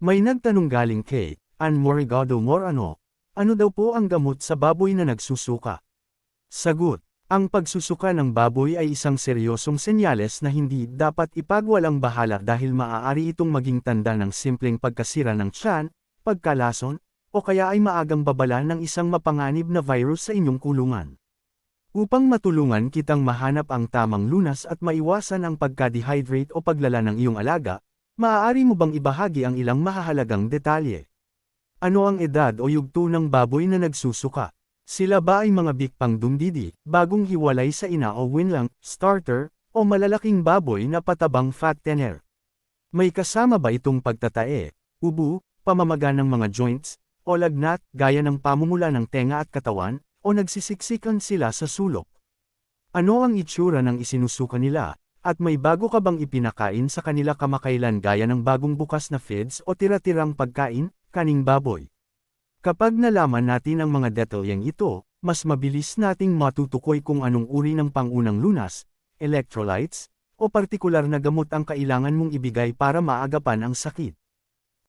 May nagtanong galing kay Ann Morigado Morano, ano daw po ang gamot sa baboy na nagsusuka? Sagot, ang pagsusuka ng baboy ay isang seryosong senyales na hindi dapat ipagwalang bahala dahil maaari itong maging tanda ng simpleng pagkasira ng tiyan, pagkalason, o kaya ay maagang babala ng isang mapanganib na virus sa inyong kulungan. Upang matulungan kitang mahanap ang tamang lunas at maiwasan ang pagka-dehydrate o paglala ng iyong alaga, maaari mo bang ibahagi ang ilang mahahalagang detalye? Ano ang edad o yugto ng baboy na nagsusuka? Sila ba ay mga bikpang dumdidi, bagong hiwalay sa ina o winlang, starter, o malalaking baboy na patabang fattener? May kasama ba itong pagtatae, ubo, pamamaga ng mga joints, o lagnat, gaya ng pamumula ng tenga at katawan, o nagsisiksikan sila sa sulok? Ano ang itsura ng isinusuka nila, at may bago ka bang ipinakain sa kanila kamakailan gaya ng bagong bukas na feeds o tira-tirang pagkain, kaning baboy? Kapag nalaman natin ang mga detalyeng ito, mas mabilis nating matutukoy kung anong uri ng pangunang lunas, electrolytes, o partikular na gamot ang kailangan mong ibigay para maagapan ang sakit.